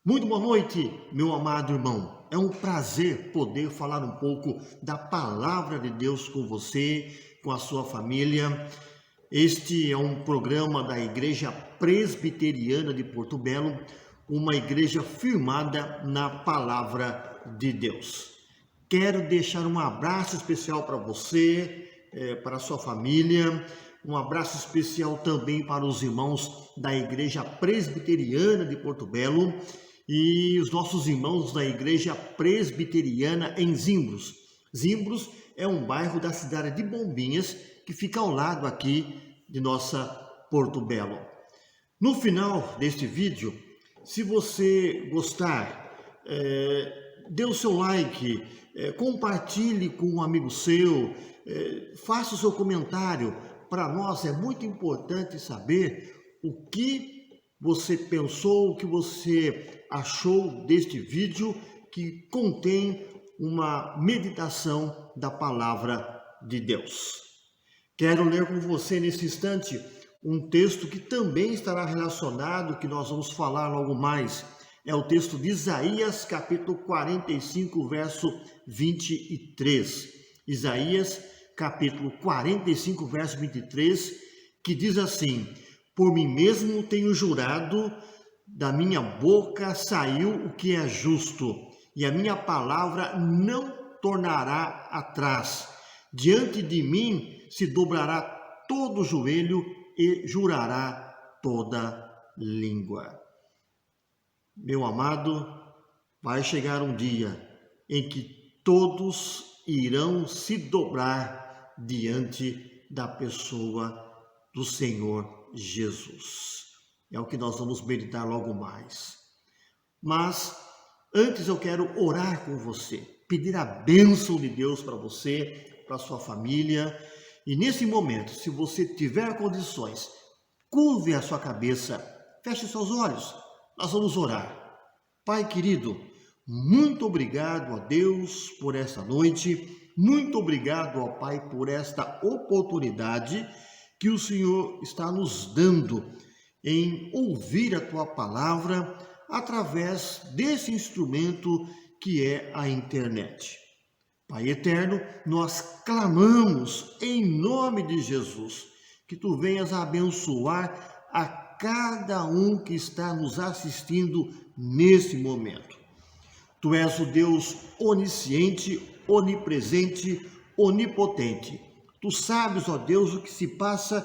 Muito boa noite, meu amado irmão. É um prazer poder falar um pouco da palavra de Deus com você, com a sua família. Este é um programa da Igreja Presbiteriana de Porto Belo, uma igreja firmada na palavra de Deus. Quero deixar um abraço especial para você, para a sua família, um abraço especial também para os irmãos da Igreja Presbiteriana de Porto Belo e os nossos irmãos da Igreja Presbiteriana em Zimbros. Zimbros é um bairro da cidade de Bombinhas, que fica ao lado aqui de nossa Porto Belo. No final deste vídeo, se você gostar, dê o seu like, compartilhe com um amigo seu, faça o seu comentário. Para nós é muito importante saber o que você pensou, o que você achou deste vídeo que contém uma meditação da palavra de Deus. Quero ler com você nesse instante um texto que também estará relacionado, que nós vamos falar logo mais. É o texto de Isaías, capítulo 45, verso 23. Isaías, capítulo 45, verso 23, que diz assim: por mim mesmo tenho jurado, da minha boca saiu o que é justo, e a minha palavra não tornará atrás. Diante de mim se dobrará todo joelho e jurará toda língua. Meu amado, vai chegar um dia em que todos irão se dobrar diante da pessoa do Senhor Jesus. É o que nós vamos meditar logo mais. Mas antes eu quero orar com você, pedir a bênção de Deus para você, para sua família. E nesse momento, se você tiver condições, curve a sua cabeça, feche seus olhos. Nós vamos orar. Pai querido, muito obrigado a Deus por esta noite. Muito obrigado ao Pai por esta oportunidade que o Senhor está nos dando em ouvir a Tua palavra através desse instrumento que é a internet. Pai eterno, nós clamamos em nome de Jesus que Tu venhas a abençoar a cada um que está nos assistindo nesse momento. Tu és o Deus onisciente, onipresente, onipotente. Tu sabes, ó Deus, o que se passa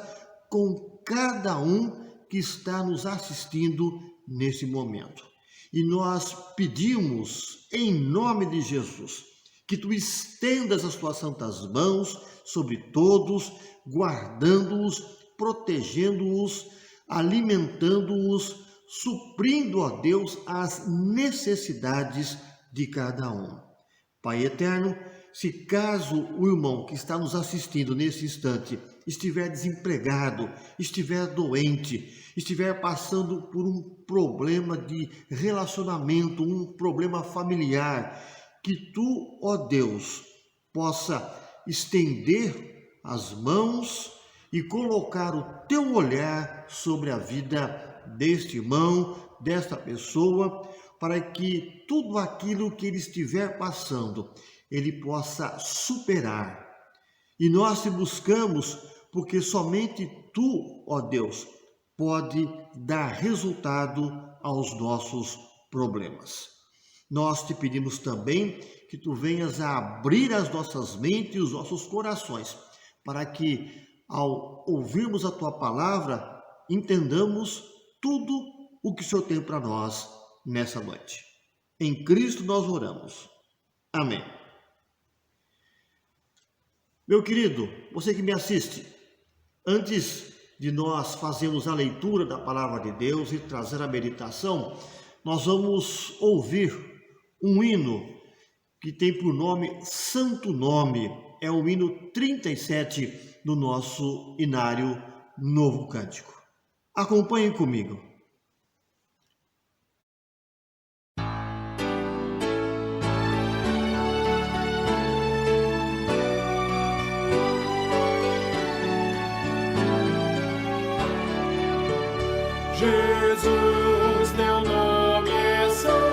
com cada um que está nos assistindo nesse momento. E nós pedimos, em nome de Jesus, que Tu estendas as Tuas santas mãos sobre todos, guardando-os, protegendo-os, alimentando-os, suprindo, ó Deus, as necessidades de cada um. Pai eterno, se caso o irmão que está nos assistindo nesse instante estiver desempregado, estiver doente, estiver passando por um problema de relacionamento, um problema familiar, que Tu, ó Deus, possa estender as mãos e colocar o Teu olhar sobre a vida deste irmão, desta pessoa, para que tudo aquilo que ele estiver passando, ele possa superar. E nós te buscamos porque somente Tu, ó Deus, pode dar resultado aos nossos problemas. Nós te pedimos também que Tu venhas a abrir as nossas mentes e os nossos corações, para que, ao ouvirmos a Tua palavra, entendamos tudo o que o Senhor tem para nós nessa noite. Em Cristo nós oramos. Amém. Meu querido, você que me assiste, antes de nós fazermos a leitura da palavra de Deus e trazer a meditação, nós vamos ouvir um hino que tem por nome Santo Nome. É o hino 37 do nosso inário Novo Cântico. Acompanhem comigo. Jesus, Teu nome é santo.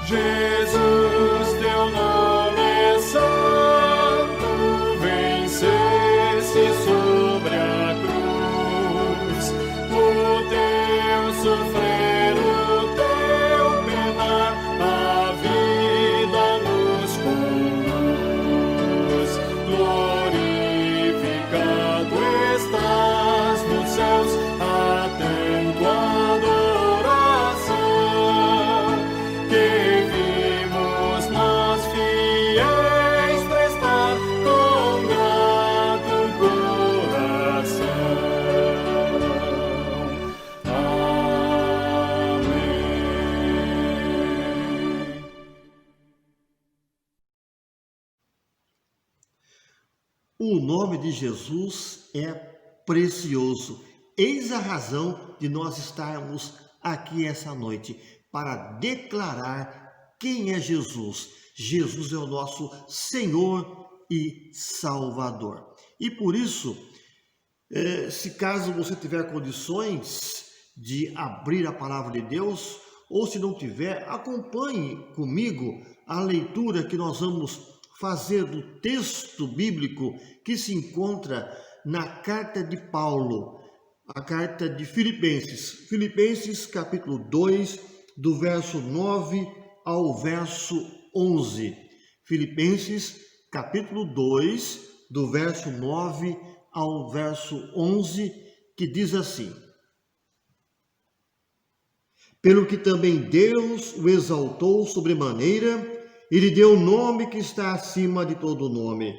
Jesus, teu nome é santo, venceste sobre a cruz, o teu sofrer, o teu penar, a vida nos conduz. Glorificado estás nos céus, atento à adoração que vimos nós fiéis prestar com grato coração. Amém. O nome de Jesus é precioso. Eis a razão de nós estarmos aqui essa noite, para declarar quem é Jesus. Jesus é o nosso Senhor e Salvador. E por isso, se caso você tiver condições de abrir a palavra de Deus, ou se não tiver, acompanhe comigo a leitura que nós vamos fazer do texto bíblico que se encontra na carta de Paulo, a carta de Filipenses. Filipenses capítulo 2, do verso 9 ao verso 11. Filipenses capítulo 2, do verso 9 ao verso 11, que diz assim: Pelo que também Deus o exaltou sobremaneira, e lhe deu o nome que está acima de todo nome,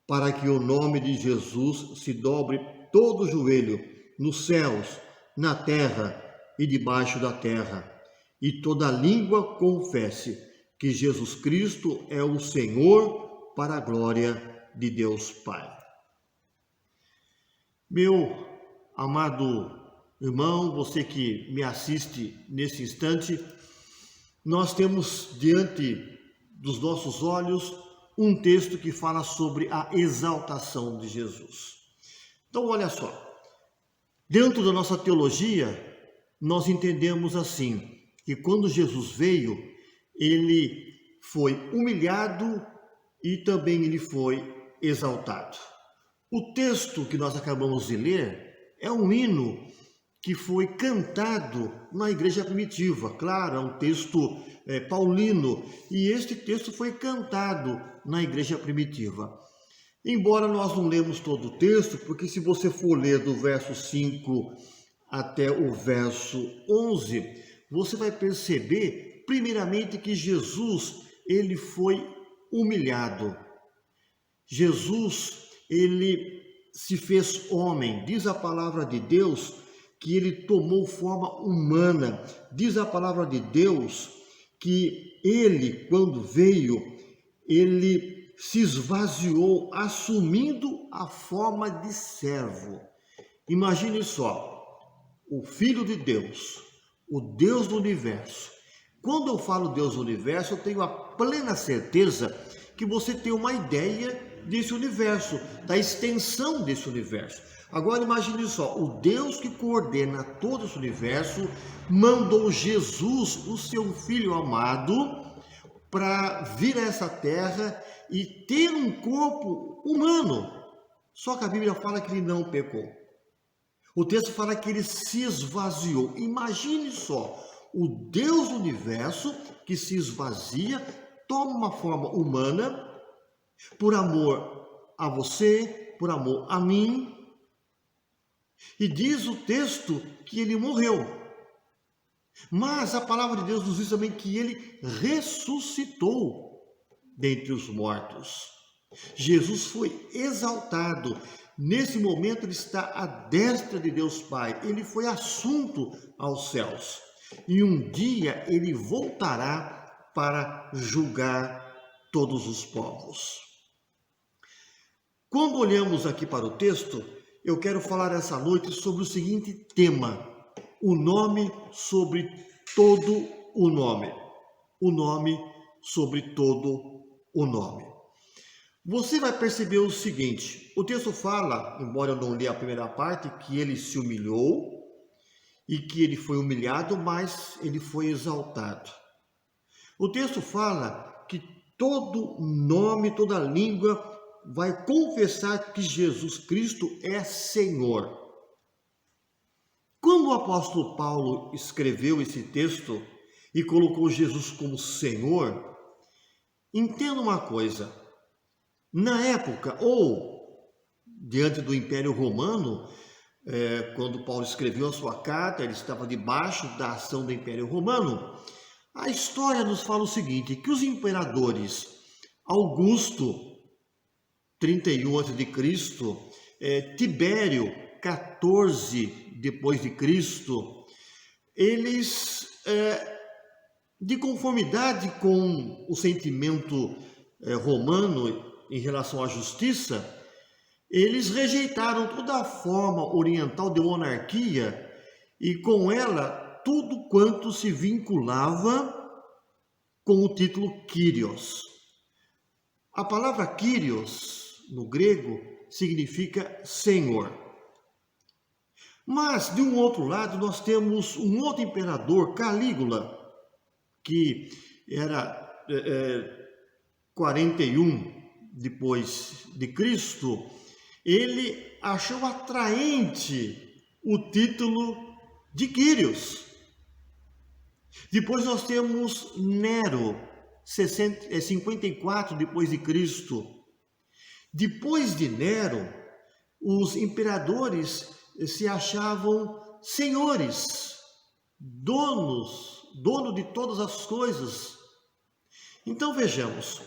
para que o nome de Jesus se dobre todo o joelho, nos céus, na terra e debaixo da terra, e toda língua confesse que Jesus Cristo é o Senhor, para a glória de Deus Pai. Meu amado irmão, você que me assiste nesse instante, nós temos diante dos nossos olhos um texto que fala sobre a exaltação de Jesus. Então, olha só, dentro da nossa teologia, nós entendemos assim, que quando Jesus veio, ele foi humilhado e também ele foi exaltado. O texto que nós acabamos de ler é um hino que foi cantado na igreja primitiva. Claro, é um texto paulino, e este texto foi cantado na igreja primitiva. Embora nós não lemos todo o texto, porque se você for ler do verso 5 até o verso 11, você vai perceber, primeiramente, que Jesus, ele foi humilhado. Jesus, ele se fez homem. Diz a palavra de Deus que ele tomou forma humana. Diz a palavra de Deus que ele, quando veio, ele se esvaziou, assumindo a forma de servo. Imagine só, o Filho de Deus, o Deus do universo. Quando eu falo Deus do universo, eu tenho a plena certeza que você tem uma ideia desse universo, da extensão desse universo. Agora imagine só, o Deus que coordena todo esse universo mandou Jesus, o seu Filho amado, para vir a essa terra e ter um corpo humano. Só que a Bíblia fala que ele não pecou. O texto fala que ele se esvaziou. Imagine só, o Deus do universo que se esvazia, toma uma forma humana, por amor a você, por amor a mim. E diz o texto que ele morreu. Mas a palavra de Deus nos diz também que ele ressuscitou dentre os mortos. Jesus foi exaltado. Nesse momento ele está à destra de Deus Pai. Ele foi assunto aos céus. E um dia ele voltará para julgar todos os povos. Quando olhamos aqui para o texto, eu quero falar essa noite sobre o seguinte tema: o nome sobre todo o nome. O nome sobre todo o nome. Você vai perceber o seguinte: o texto fala, embora eu não li a primeira parte, que ele se humilhou e que ele foi humilhado, mas ele foi exaltado. O texto fala que todo nome, toda língua vai confessar que Jesus Cristo é Senhor. Quando o apóstolo Paulo escreveu esse texto e colocou Jesus como Senhor, entenda uma coisa, na época, ou diante do Império Romano, quando Paulo escreveu a sua carta, ele estava debaixo da ação do Império Romano. A história nos fala o seguinte, que os imperadores Augusto, 31 a.C., Tibério, 14 depois de Cristo, eles, de conformidade com o sentimento romano em relação à justiça, eles rejeitaram toda a forma oriental de monarquia e com ela tudo quanto se vinculava com o título Kyrios. A palavra Kyrios, no grego, significa Senhor. Mas, de um outro lado, nós temos um outro imperador, Calígula, que era 41 depois de Cristo. Ele achou atraente o título de Kyrios. Depois nós temos Nero, 54 depois de Cristo. Depois de Nero, os imperadores se achavam senhores, dono de todas as coisas. Então vejamos,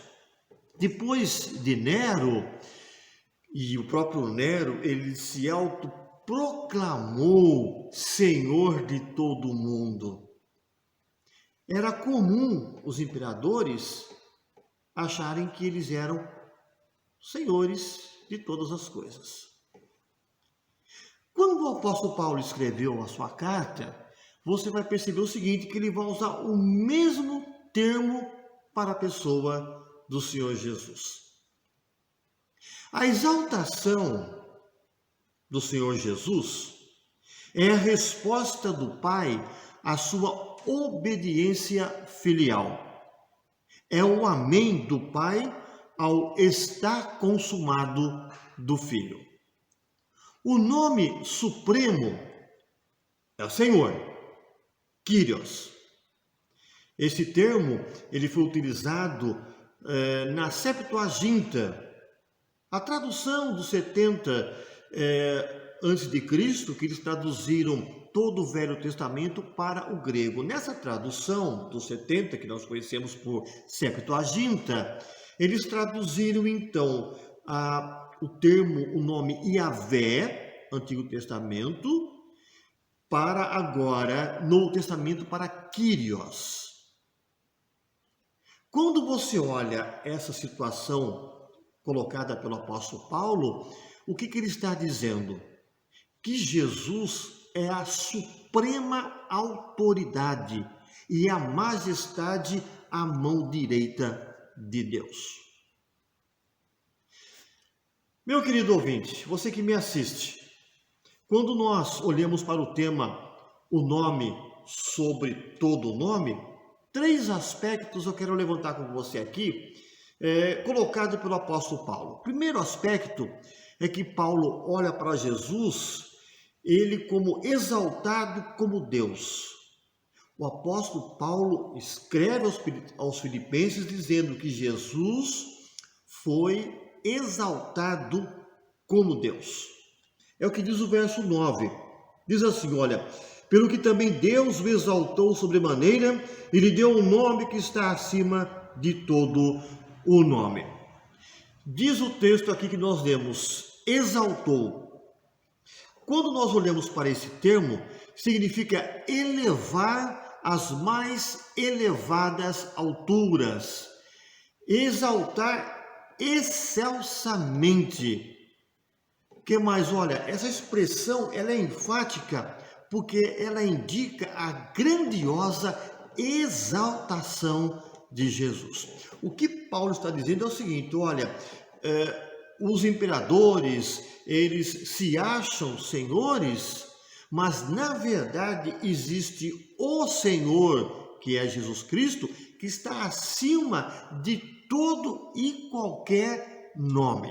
depois de Nero, e o próprio Nero, ele se autoproclamou Senhor de todo o mundo. Era comum os imperadores acharem que eles eram senhores de todas as coisas. Quando o apóstolo Paulo escreveu a sua carta, você vai perceber o seguinte, que ele vai usar o mesmo termo para a pessoa do Senhor Jesus. A exaltação do Senhor Jesus é a resposta do Pai à sua obediência filial. É o amém do Pai ao estar consumado do Filho. O nome supremo é o Senhor, Kyrios. Esse termo ele foi utilizado na Septuaginta, a tradução dos 70 antes de Cristo, que eles traduziram todo o Velho Testamento para o grego. Nessa tradução dos 70, que nós conhecemos por Septuaginta, eles traduziram então o nome Yahvé, Antigo Testamento, para agora, Novo Testamento, para Kyrios. Quando você olha essa situação colocada pelo apóstolo Paulo, o que ele está dizendo? Que Jesus é a suprema autoridade e a majestade à mão direita de Deus. Meu querido ouvinte, você que me assiste, quando nós olhamos para o tema, o nome sobre todo o nome, 3 aspectos eu quero levantar com você aqui, colocado pelo apóstolo Paulo. O primeiro aspecto é que Paulo olha para Jesus, ele como exaltado como Deus. O apóstolo Paulo escreve aos Filipenses dizendo que Jesus foi exaltado como Deus. É o que diz o verso 9. Diz assim, olha, pelo que também Deus o exaltou sobremaneira e lhe deu um nome que está acima de todo o nome. Diz o texto aqui que nós lemos, exaltou. Quando nós olhamos para esse termo, significa elevar às mais elevadas alturas, exaltar excelsamente. O que mais? Olha, essa expressão ela é enfática porque ela indica a grandiosa exaltação de Jesus. O que Paulo está dizendo é o seguinte, olha, os imperadores, eles se acham senhores, mas na verdade existe o Senhor, que é Jesus Cristo, que que está acima de todo e qualquer nome.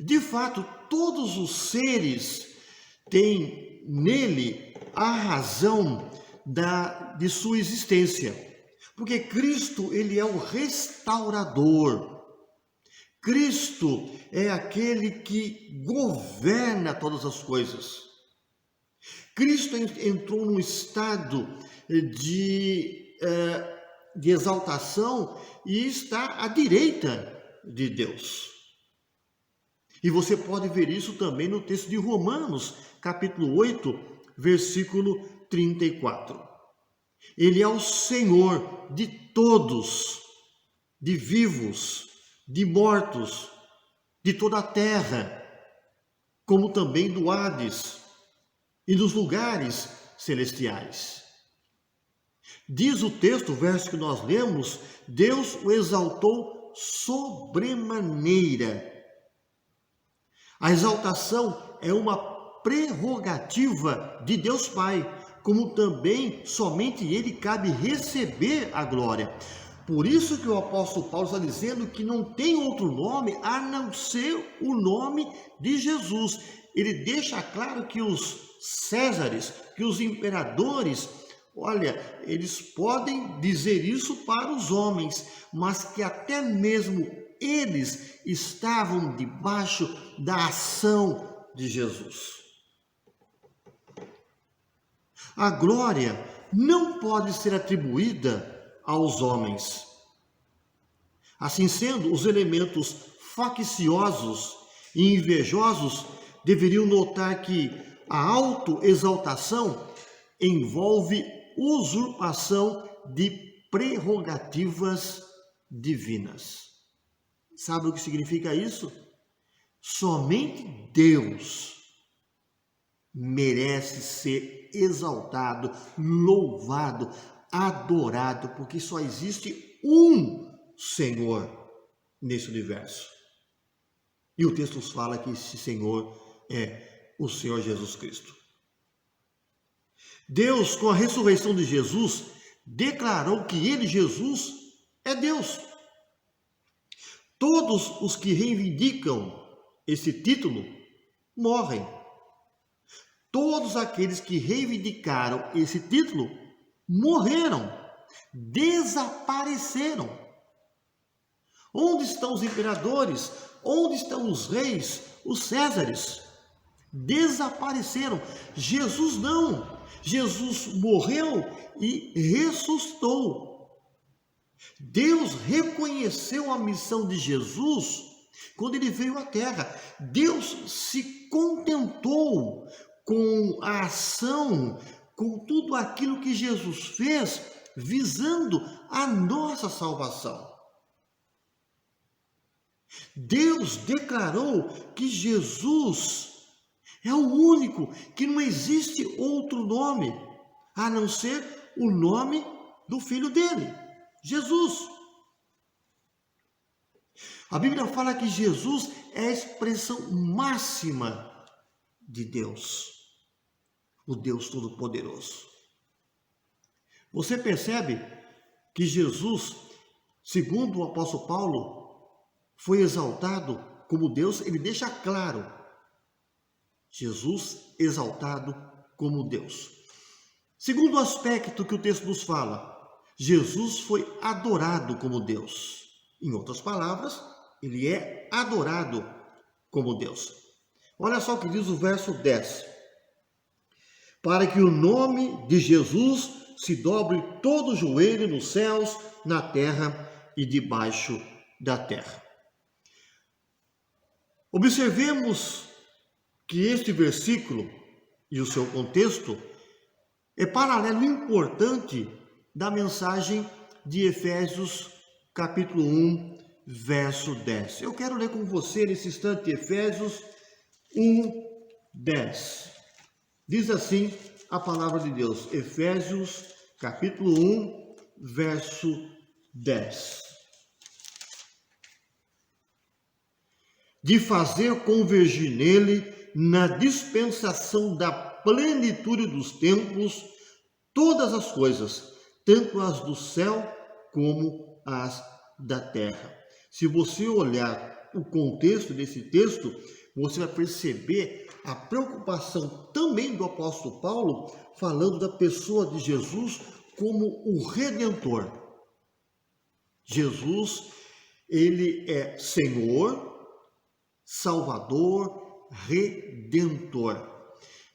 De fato, todos os seres têm nele a razão de sua existência, porque Cristo, ele é o restaurador. Cristo é aquele que governa todas as coisas. Cristo entrou num estado de exaltação e está à direita de Deus. E você pode ver isso também no texto de Romanos, capítulo 8, versículo 34. Ele é o Senhor de todos, de vivos, de mortos, de toda a terra, como também do Hades e dos lugares celestiais. Diz o texto, o verso que nós lemos, Deus o exaltou sobremaneira. A exaltação é uma prerrogativa de Deus Pai, como também somente Ele cabe receber a glória. Por isso que o apóstolo Paulo está dizendo que não tem outro nome a não ser o nome de Jesus. Ele deixa claro que os Césares, que os imperadores, olha, eles podem dizer isso para os homens, mas que até mesmo eles estavam debaixo da ação de Jesus. A glória não pode ser atribuída aos homens. Assim sendo, os elementos facciosos e invejosos deveriam notar que a autoexaltação envolve usurpação de prerrogativas divinas. Sabe o que significa isso? Somente Deus merece ser exaltado, louvado, adorado, porque só existe um Senhor nesse universo. E o texto nos fala que esse Senhor é o Senhor Jesus Cristo. Deus, com a ressurreição de Jesus, declarou que ele, Jesus, é Deus. Todos os que reivindicam esse título morrem. Todos aqueles que reivindicaram esse título morreram, desapareceram. Onde estão os imperadores? Onde estão os reis, os Césares? Desapareceram. Jesus não. Jesus morreu e ressuscitou. Deus reconheceu a missão de Jesus quando ele veio à terra. Deus se contentou com a ação, com tudo aquilo que Jesus fez, visando a nossa salvação. Deus declarou que Jesus é o único, que não existe outro nome, a não ser o nome do Filho dele, Jesus. A Bíblia fala que Jesus é a expressão máxima de Deus, o Deus Todo-Poderoso. Você percebe que Jesus, segundo o apóstolo Paulo, foi exaltado como Deus? Ele deixa claro, Jesus exaltado como Deus. Segundo aspecto que o texto nos fala, Jesus foi adorado como Deus. Em outras palavras, ele é adorado como Deus. Olha só o que diz o verso 10. Para que o nome de Jesus se dobre todo o joelho nos céus, na terra e debaixo da terra. Observemos que este versículo e o seu contexto é paralelo importante da mensagem de Efésios capítulo 1, verso 10. Eu quero ler com você nesse instante Efésios 1, 10. Diz assim a palavra de Deus, Efésios capítulo 1, verso 10. De fazer convergir nele, na dispensação da plenitude dos tempos, todas as coisas, tanto as do céu como as da terra. Se você olhar o contexto desse texto, você vai perceber a preocupação também do apóstolo Paulo, falando da pessoa de Jesus como o Redentor. Jesus, ele é Senhor, Salvador, Redentor.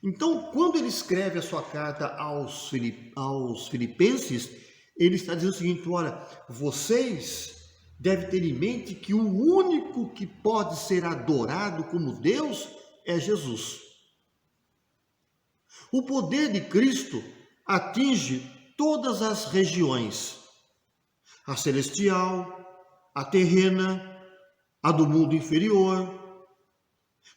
Então, quando ele escreve a sua carta aos Filipenses, ele está dizendo o seguinte: olha, vocês devem ter em mente que o único que pode ser adorado como Deus é Jesus. O poder de Cristo atinge todas as regiões: a celestial, a terrena, a do mundo inferior.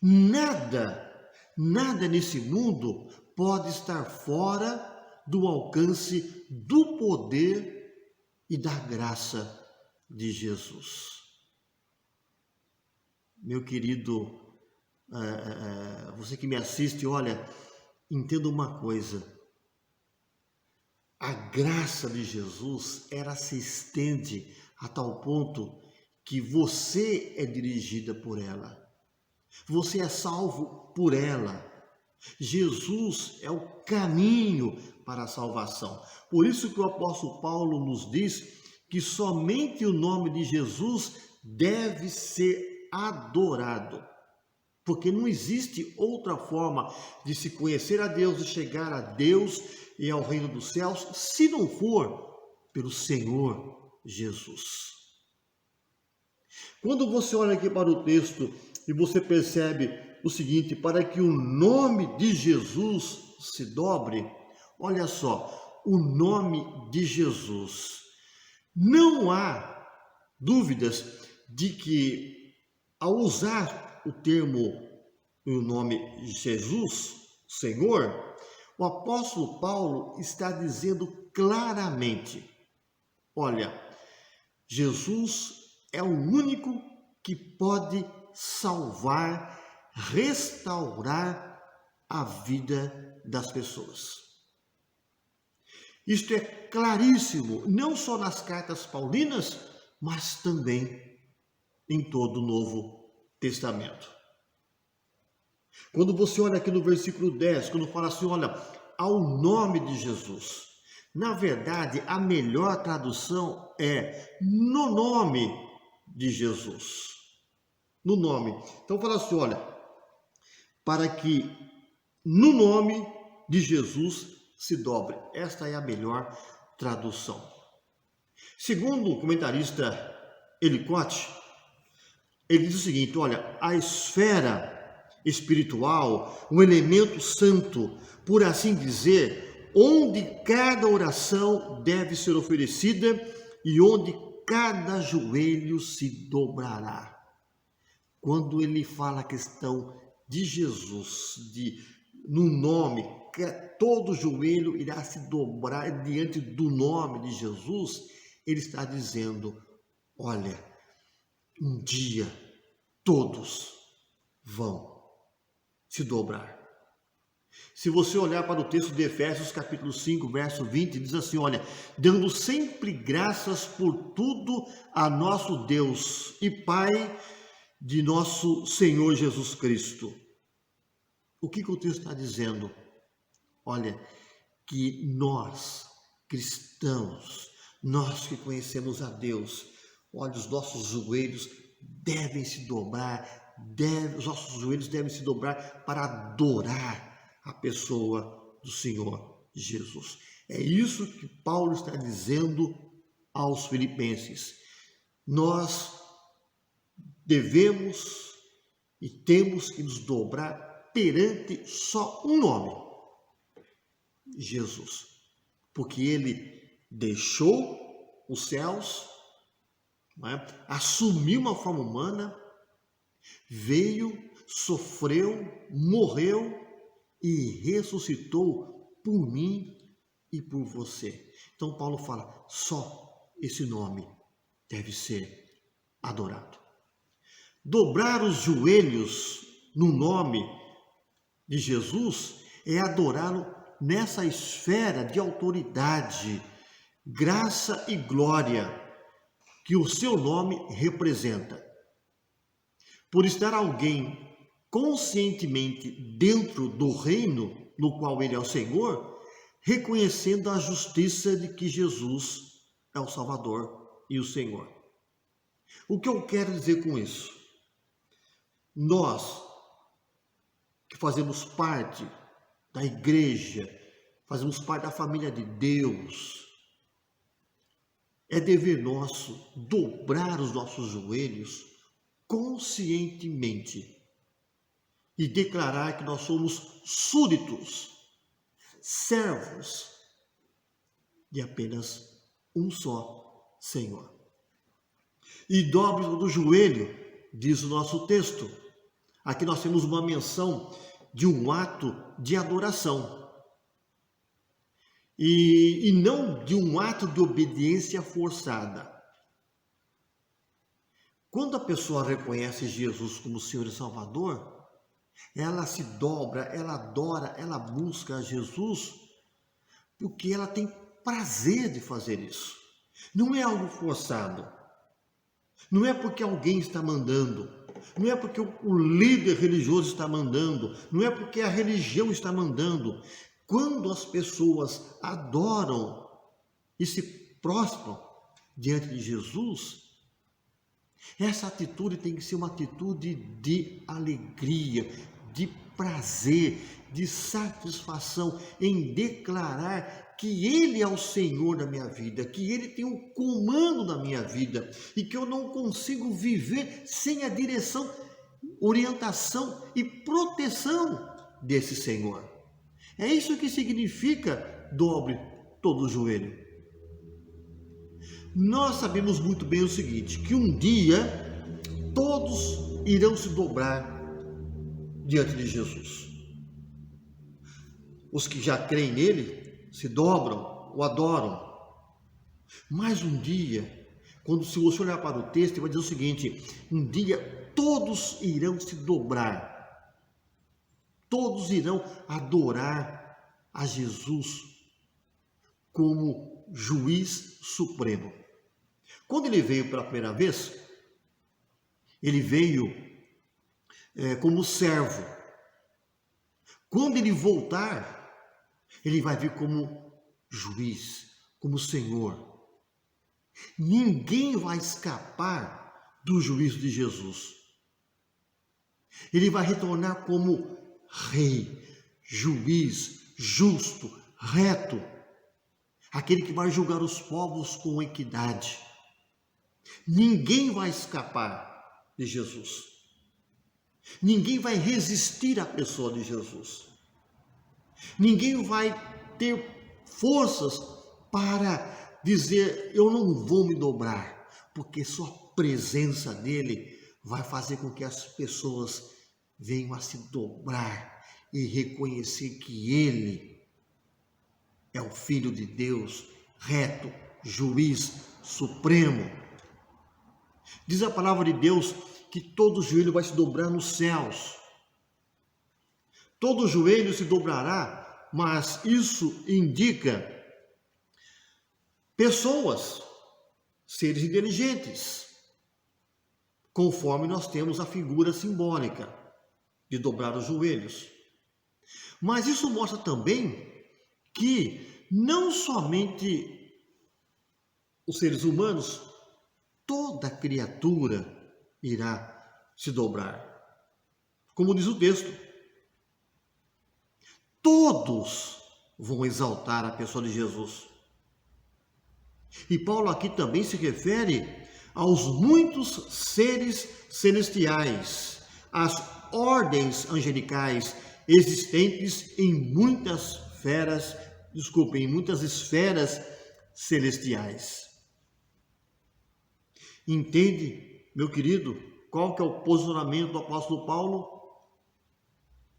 Nada nesse mundo pode estar fora do alcance do poder e da graça de Jesus. Meu querido, você que me assiste, olha, entenda uma coisa: a graça de Jesus, ela se estende a tal ponto que você é dirigida por ela. Você é salvo por ela. Jesus é o caminho para a salvação. Por isso que o apóstolo Paulo nos diz que somente o nome de Jesus deve ser adorado. Porque não existe outra forma de se conhecer a Deus, de chegar a Deus e ao reino dos céus, se não for pelo Senhor Jesus. Quando você olha aqui para o texto e você percebe o seguinte: para que o nome de Jesus se dobre, olha só, o nome de Jesus. Não há dúvidas de que, ao usar o termo, o nome de Jesus, Senhor, o apóstolo Paulo está dizendo claramente: olha, Jesus é o único que pode salvar, restaurar a vida das pessoas. Isto é claríssimo, não só nas cartas paulinas, mas também em todo o Novo Testamento. Quando você olha aqui no versículo 10, quando fala assim, olha, ao nome de Jesus. Na verdade, a melhor tradução é no nome de Jesus. No nome. Então fala assim, olha, para que no nome de Jesus se dobre. Esta é a melhor tradução. Segundo o comentarista Elicote, ele diz o seguinte, olha, a esfera espiritual, o elemento santo, por assim dizer, onde cada oração deve ser oferecida e onde cada joelho se dobrará. Quando ele fala a questão de Jesus, no nome, todo joelho irá se dobrar diante do nome de Jesus, ele está dizendo, olha, um dia todos vão se dobrar. Se você olhar para o texto de Efésios capítulo 5, verso 20, diz assim, olha, dando sempre graças por tudo a nosso Deus e Pai de nosso Senhor Jesus Cristo. O que o texto está dizendo? Olha, que nós, cristãos, nós que conhecemos a Deus, olha, os nossos joelhos devem se dobrar, os nossos joelhos devem se dobrar para adorar a pessoa do Senhor Jesus. É isso que Paulo está dizendo aos filipenses. Nós devemos e temos que nos dobrar perante só um nome, Jesus, porque ele deixou os céus, assumiu uma forma humana, veio, sofreu, morreu e ressuscitou por mim e por você. Então Paulo fala, só esse nome deve ser adorado. Dobrar os joelhos no nome de Jesus é adorá-lo nessa esfera de autoridade graça e glória que o seu nome representa. Por estar alguém conscientemente dentro do reino no qual ele é o Senhor, reconhecendo a justiça de que Jesus é o Salvador e o Senhor. O que eu quero dizer com isso? Nós que fazemos parte da igreja, fazemos parte da família de Deus, é dever nosso dobrar os nossos joelhos conscientemente e declarar que nós somos súditos, servos de apenas um só Senhor. E dobre todo o joelho, diz o nosso texto. Aqui nós temos uma menção de um ato de adoração. E não de um ato de obediência forçada. Quando a pessoa reconhece Jesus como Senhor e Salvador, ela se dobra, ela adora, ela busca a Jesus, porque ela tem prazer de fazer isso. Não é algo forçado. Não é porque alguém está mandando. Não é porque o líder religioso está mandando. Não é porque a religião está mandando. Quando as pessoas adoram e se prostram diante de Jesus, essa atitude tem que ser uma atitude de alegria, de prazer, de satisfação em declarar que Ele é o Senhor da minha vida, que Ele tem o comando da minha vida e que eu não consigo viver sem a direção, orientação e proteção desse Senhor. É isso que significa dobre todo o joelho. Nós sabemos muito bem o seguinte, que um dia todos irão se dobrar diante de Jesus. Os que já creem nele se dobram, o adoram. Mas um dia, quando se você olhar para o texto, vai dizer o seguinte, um dia todos irão se dobrar. Todos irão adorar a Jesus como juiz supremo. Quando ele veio pela primeira vez, ele veio como servo. Quando ele voltar, ele vai vir como juiz, como Senhor. Ninguém vai escapar do juízo de Jesus. Ele vai retornar como rei, juiz, justo, reto, aquele que vai julgar os povos com equidade. Ninguém vai escapar de Jesus. Ninguém vai resistir à pessoa de Jesus. Ninguém vai ter forças para dizer, eu não vou me dobrar, porque só a presença dele vai fazer com que as pessoas venham a se dobrar e reconhecer que ele é o Filho de Deus, reto, juiz, supremo. Diz a palavra de Deus que todo joelho vai se dobrar nos céus. Todo joelho se dobrará, mas isso indica pessoas, seres inteligentes, conforme nós temos a figura simbólica de dobrar os joelhos. Mas isso mostra também que não somente os seres humanos, toda criatura irá se dobrar. Como diz o texto, todos vão exaltar a pessoa de Jesus. E Paulo aqui também se refere aos muitos seres celestiais, às ordens angelicais existentes em muitas esferas celestiais. Entende, meu querido, qual que é o posicionamento do apóstolo Paulo?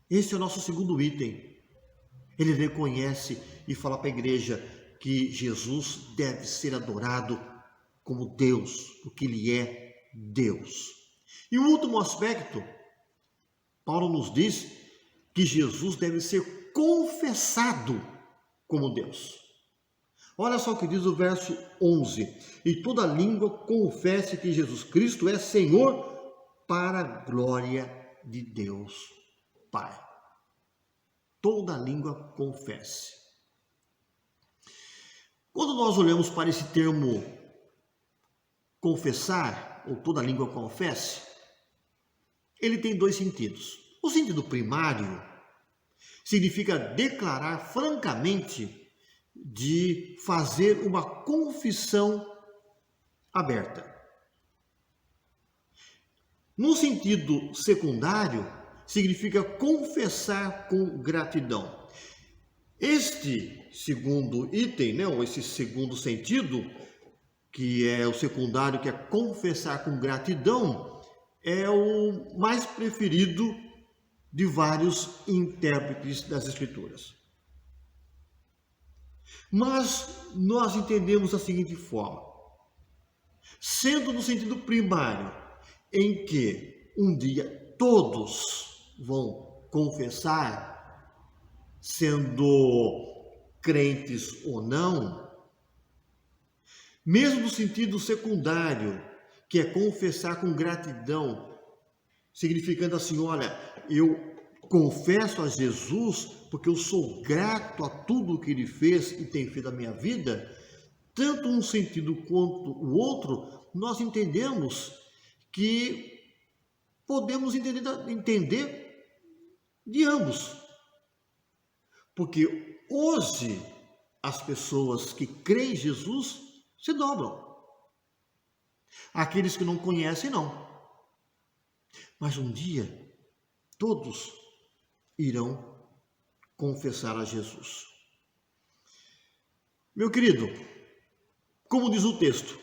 Esse é o nosso segundo item. Ele reconhece e fala para a igreja que Jesus deve ser adorado como Deus, porque Ele é Deus. E o último aspecto, Paulo nos diz que Jesus deve ser confessado como Deus. Olha só o que diz o verso 11: e toda língua confesse que Jesus Cristo é Senhor, para a glória de Deus Pai. Toda língua confesse. Quando nós olhamos para esse termo confessar, ou toda língua confesse, ele tem dois sentidos. O sentido primário significa declarar francamente, de fazer uma confissão aberta. No sentido secundário, significa confessar com gratidão. Este segundo item, ou esse segundo sentido, que é o secundário, que é confessar com gratidão, é o mais preferido de vários intérpretes das Escrituras. Mas nós entendemos da seguinte forma: sendo no sentido primário, em que um dia todos vão confessar, sendo crentes ou não, mesmo no sentido secundário, que é confessar com gratidão, significando assim, olha, eu confesso a Jesus porque eu sou grato a tudo que Ele fez e tem feito na minha vida, tanto um sentido quanto o outro, nós entendemos que podemos entender de ambos. Porque hoje as pessoas que creem em Jesus se dobram. Aqueles que não conhecem, não. Mas um dia, todos irão confessar a Jesus. Meu querido, como diz o texto,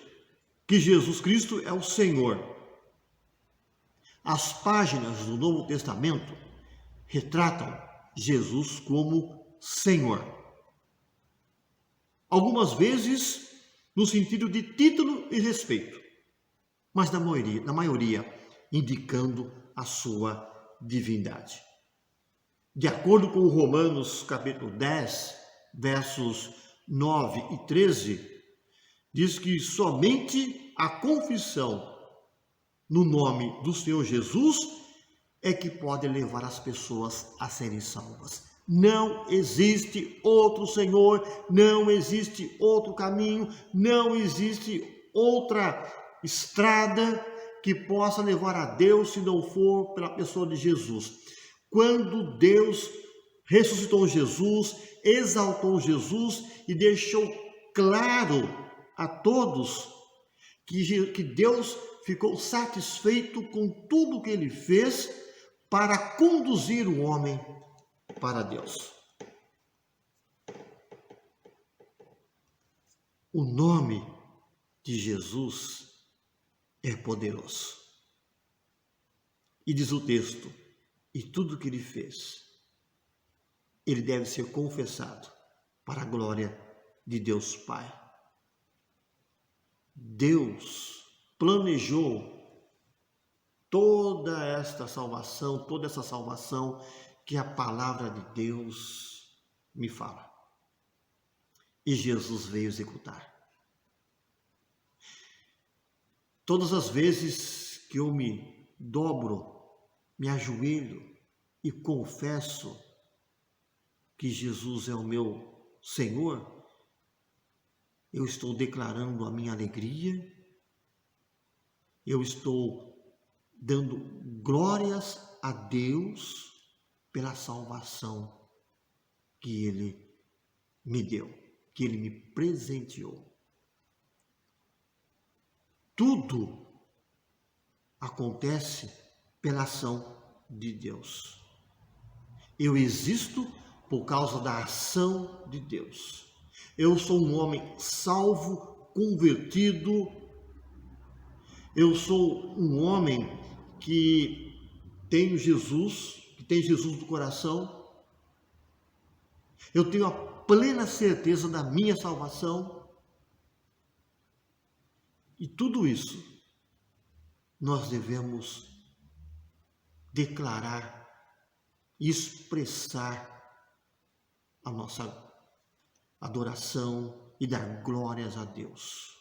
que Jesus Cristo é o Senhor. As páginas do Novo Testamento retratam Jesus como Senhor. Algumas vezes no sentido de título e respeito, mas na maioria indicando a sua divindade. De acordo com Romanos capítulo 10, versos 9 e 13, diz que somente a confissão no nome do Senhor Jesus é que pode levar as pessoas a serem salvas. Não existe outro Senhor, não existe outro caminho, não existe outra estrada que possa levar a Deus se não for pela pessoa de Jesus. Quando Deus ressuscitou Jesus, exaltou Jesus e deixou claro a todos que Deus ficou satisfeito com tudo que Ele fez para conduzir o homem para Deus. O nome de Jesus é poderoso. E diz o texto, e tudo que Ele fez, Ele deve ser confessado para a glória de Deus Pai. Deus planejou toda essa salvação que a palavra de Deus me fala. E Jesus veio executar. Todas as vezes que eu me dobro, me ajoelho e confesso que Jesus é o meu Senhor, eu estou declarando a minha alegria, eu estou dando glórias a Deus pela salvação que Ele me deu, que Ele me presenteou. Tudo acontece pela ação de Deus. Eu existo por causa da ação de Deus. Eu sou um homem salvo, convertido. Eu sou um homem que tem Jesus no coração. Eu tenho a plena certeza da minha salvação. E tudo isso nós devemos declarar e expressar a nossa adoração, e dar glórias a Deus.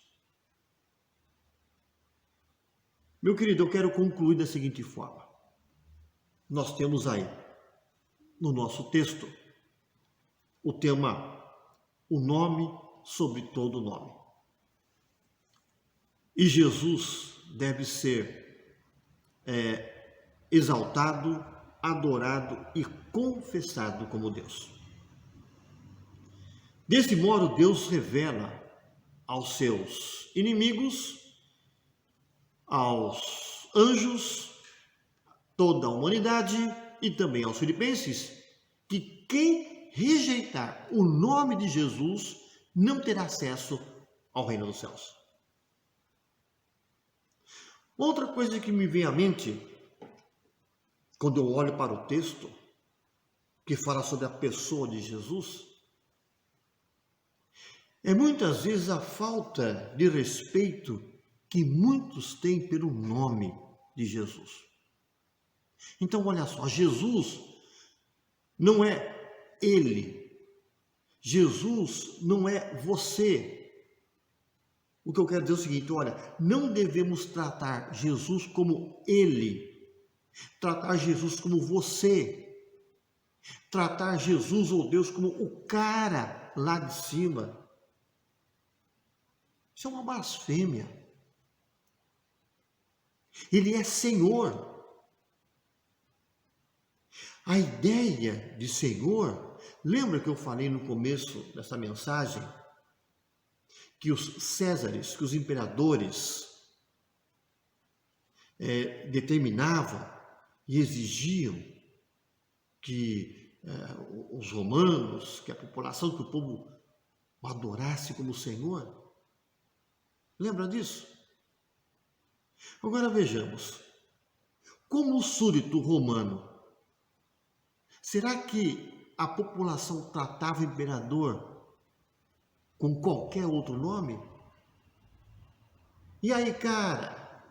Meu querido, eu quero concluir da seguinte forma. Nós temos aí, no nosso texto, o tema, o nome sobre todo nome. E Jesus deve ser exaltado, adorado e confessado como Deus. Desse modo, Deus revela aos seus inimigos, aos anjos, toda a humanidade e também aos filipenses, que quem rejeitar o nome de Jesus não terá acesso ao reino dos céus. Outra coisa que me vem à mente, quando eu olho para o texto, que fala sobre a pessoa de Jesus, é muitas vezes a falta de respeito que muitos têm pelo nome de Jesus. Então, olha só, Jesus não é ele. Jesus não é você. O que eu quero dizer é o seguinte, olha, não devemos tratar Jesus como ele. Tratar Jesus como você. Tratar Jesus ou Deus como o cara lá de cima. Isso é uma blasfêmia. Ele é Senhor. A ideia de Senhor, lembra que eu falei no começo dessa mensagem que os Césares, que os imperadores determinavam e exigiam que os romanos, que a população, que o povo o adorasse como Senhor? Lembra disso? Agora vejamos, como o súdito romano, será que a população tratava o imperador com qualquer outro nome? E aí, cara,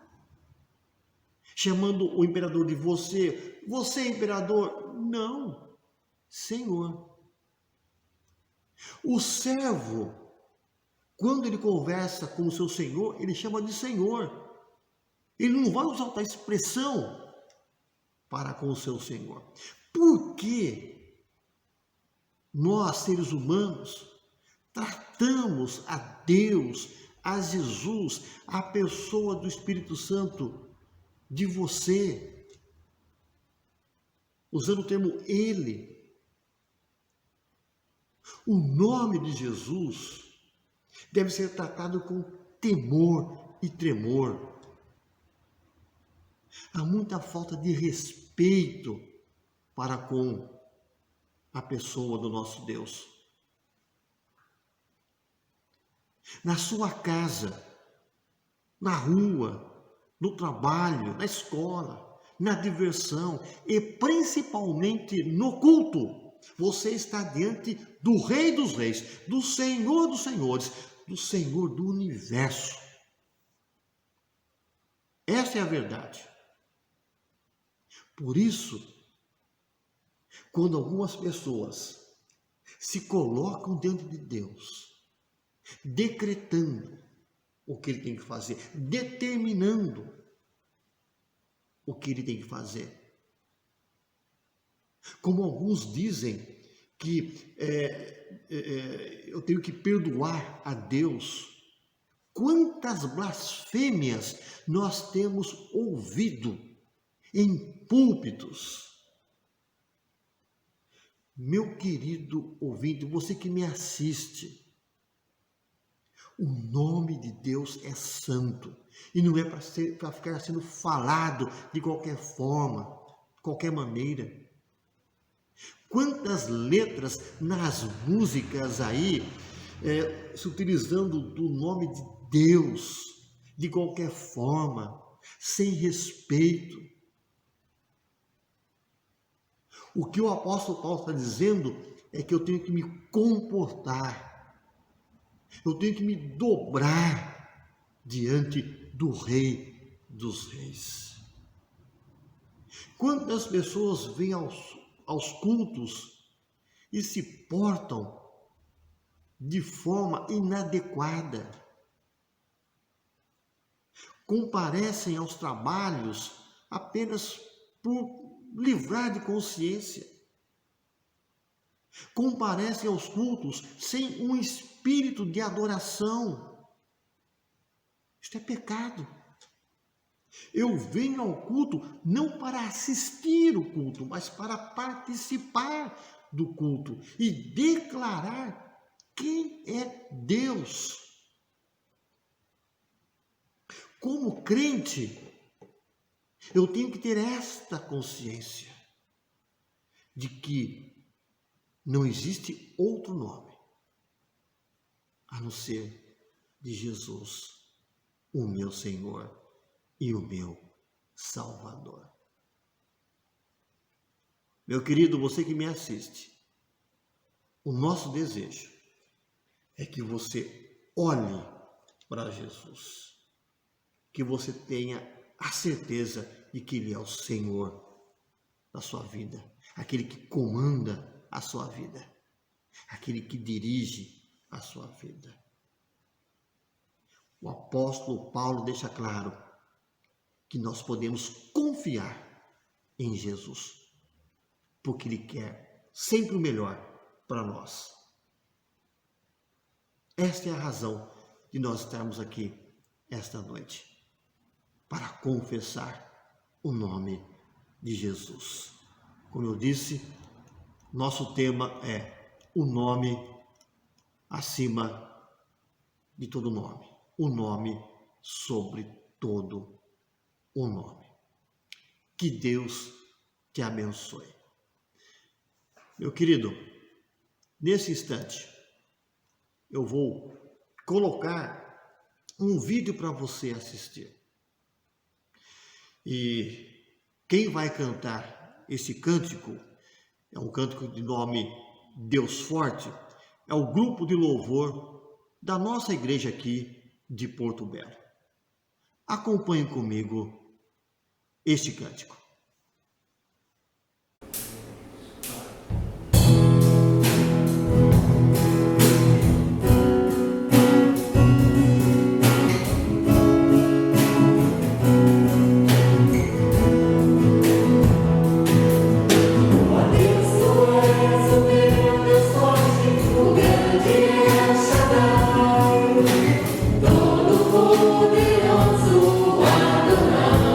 chamando o imperador de você, você imperador? Não, Senhor. O servo, quando ele conversa com o seu senhor, ele chama de Senhor. Ele não vai usar outra expressão para com o seu senhor. Por que nós, seres humanos, tratamos a Deus, a Jesus, a pessoa do Espírito Santo, de você, usando o termo ele? O nome de Jesus deve ser tratado com temor e tremor. Há muita falta de respeito para com a pessoa do nosso Deus. Na sua casa, na rua, no trabalho, na escola, na diversão e principalmente no culto, você está diante do Rei dos Reis, do Senhor dos Senhores, do Senhor do Universo. Essa é a verdade. Por isso, quando algumas pessoas se colocam diante de Deus, decretando o que ele tem que fazer, determinando o que ele tem que fazer. Como alguns dizem que eu tenho que perdoar a Deus. Quantas blasfêmias nós temos ouvido em púlpitos. Meu querido ouvinte, você que me assiste, o nome de Deus é santo e não é para ficar sendo falado de qualquer forma, de qualquer maneira. Quantas letras nas músicas aí, se utilizando do nome de Deus, de qualquer forma, sem respeito. O que o apóstolo Paulo está dizendo é que eu tenho que me comportar, eu tenho que me dobrar diante do Rei dos Reis. Quantas pessoas vêm aos cultos e se portam de forma inadequada. Comparecem aos trabalhos apenas por livrar de consciência. Comparecem aos cultos sem um espírito de adoração. Isto é pecado. Eu venho ao culto não para assistir o culto, mas para participar do culto e declarar quem é Deus. Como crente, eu tenho que ter esta consciência de que não existe outro nome a não ser de Jesus, o meu Senhor e o meu Salvador. Meu querido, você que me assiste, o nosso desejo é que você olhe para Jesus, que você tenha a certeza de que Ele é o Senhor da sua vida, aquele que comanda a sua vida, aquele que dirige a sua vida. O apóstolo Paulo deixa claro que nós podemos confiar em Jesus, porque Ele quer sempre o melhor para nós. Esta é a razão de nós estarmos aqui esta noite, para confessar o nome de Jesus. Como eu disse, nosso tema é o nome acima de todo nome, o nome sobre todo o nome. Que Deus te abençoe. Meu querido, nesse instante, eu vou colocar um vídeo para você assistir. E quem vai cantar esse cântico é um cântico de nome Deus Forte, é o grupo de louvor da nossa igreja aqui de Porto Belo. Acompanhe comigo este cântico. Todo poderoso adorai.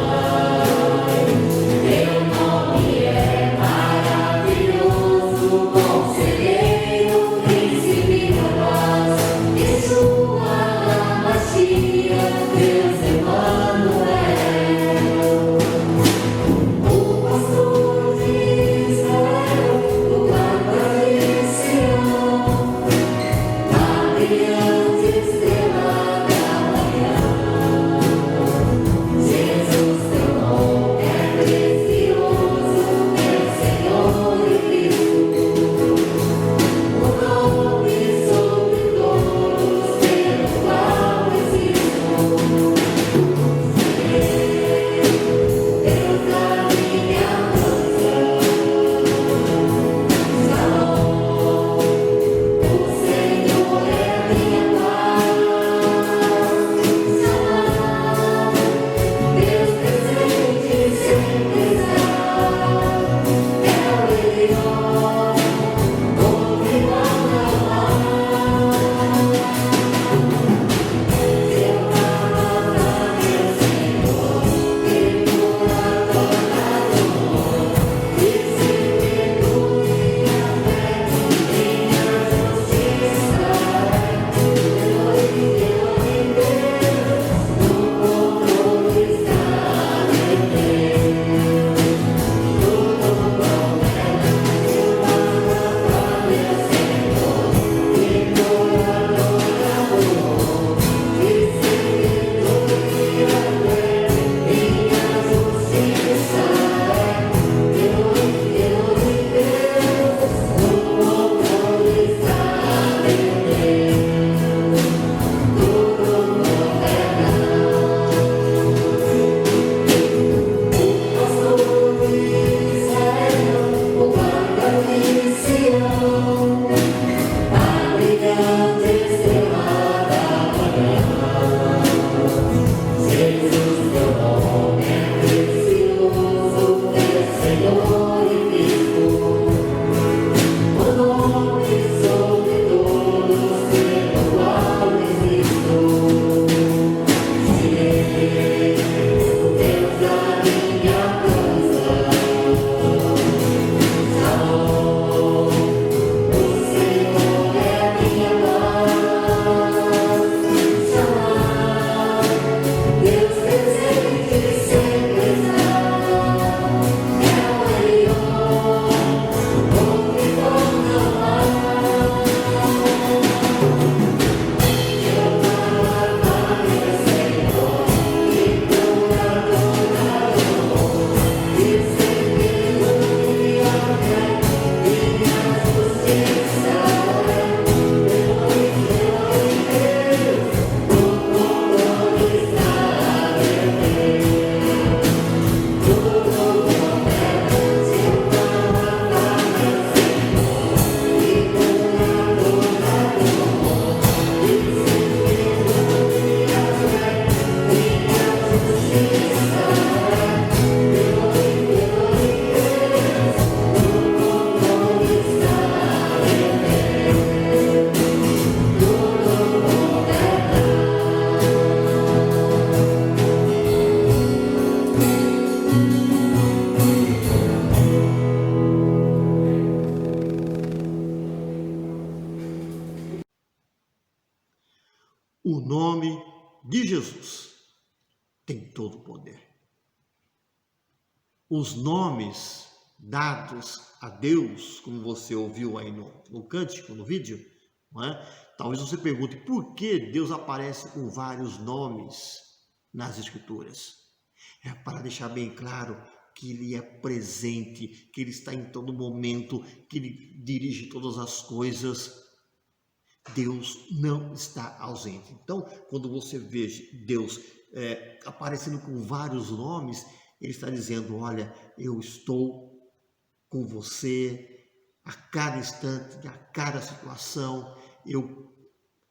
de Jesus tem todo o poder. Os nomes dados a Deus, como você ouviu aí no cântico, no vídeo, não é? Talvez você pergunte por que Deus aparece com vários nomes nas Escrituras. É para deixar bem claro que Ele é presente, que Ele está em todo momento, que Ele dirige todas as coisas. Deus não está ausente. Então, quando você vê Deus aparecendo com vários nomes, Ele está dizendo, olha, eu estou com você a cada instante, a cada situação, eu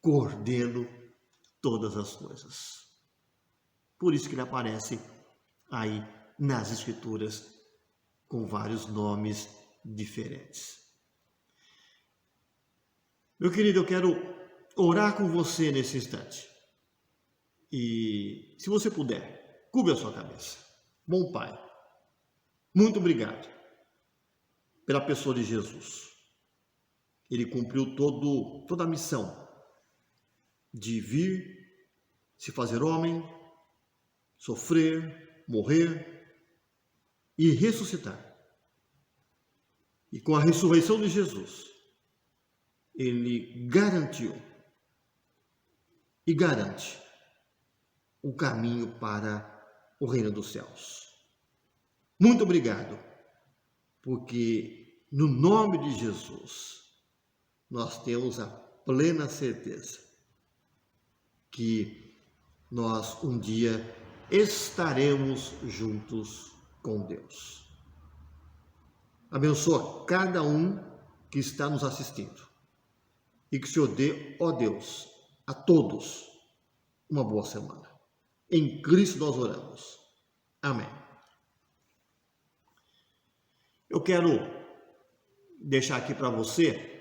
coordeno todas as coisas. Por isso que Ele aparece aí nas Escrituras com vários nomes diferentes. Meu querido, eu quero orar com você nesse instante. E se você puder, cubra a sua cabeça. Bom Pai, muito obrigado pela pessoa de Jesus. Ele cumpriu toda a missão de vir, se fazer homem, sofrer, morrer e ressuscitar. E com a ressurreição de Jesus, Ele garantiu e garante o caminho para o reino dos céus. Muito obrigado, porque no nome de Jesus nós temos a plena certeza que nós um dia estaremos juntos com Deus. Abençoa cada um que está nos assistindo e que o Senhor dê, ó Deus, a todos uma boa semana. Em Cristo nós oramos. Amém. Eu quero deixar aqui para você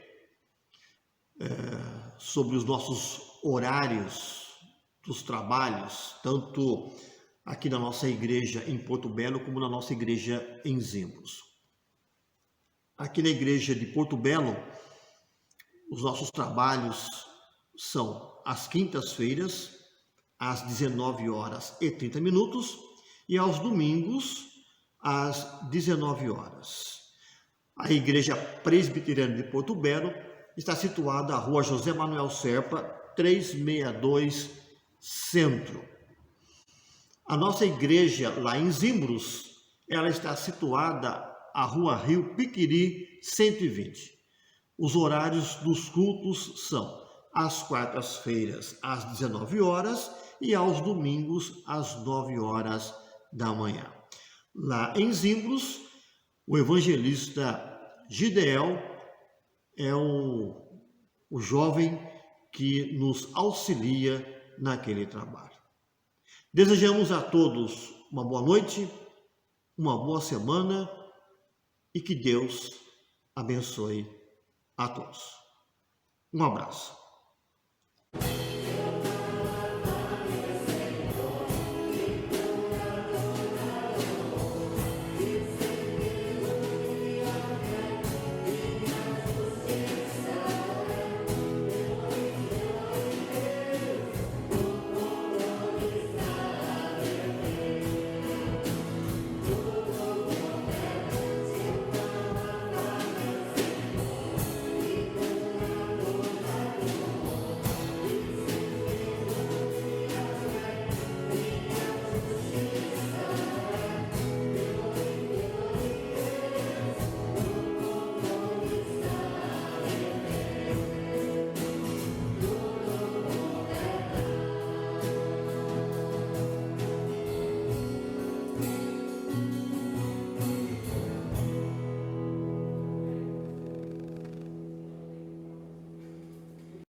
sobre os nossos horários dos trabalhos, tanto aqui na nossa igreja em Porto Belo, como na nossa igreja em Zimbros. Aqui na igreja de Porto Belo, os nossos trabalhos são às quintas-feiras, às 19h30, e aos domingos, às 19h. A igreja presbiteriana de Porto Belo está situada na rua José Manuel Serpa, 362, Centro. A nossa igreja lá em Zimbros, ela está situada à rua Rio Piquiri, 120. Os horários dos cultos são às quartas-feiras, às 19h, e aos domingos, às 9h da manhã. Lá em Zimbros, o evangelista Gideel é o jovem que nos auxilia naquele trabalho. Desejamos a todos uma boa noite, uma boa semana e que Deus abençoe a todos. Um abraço.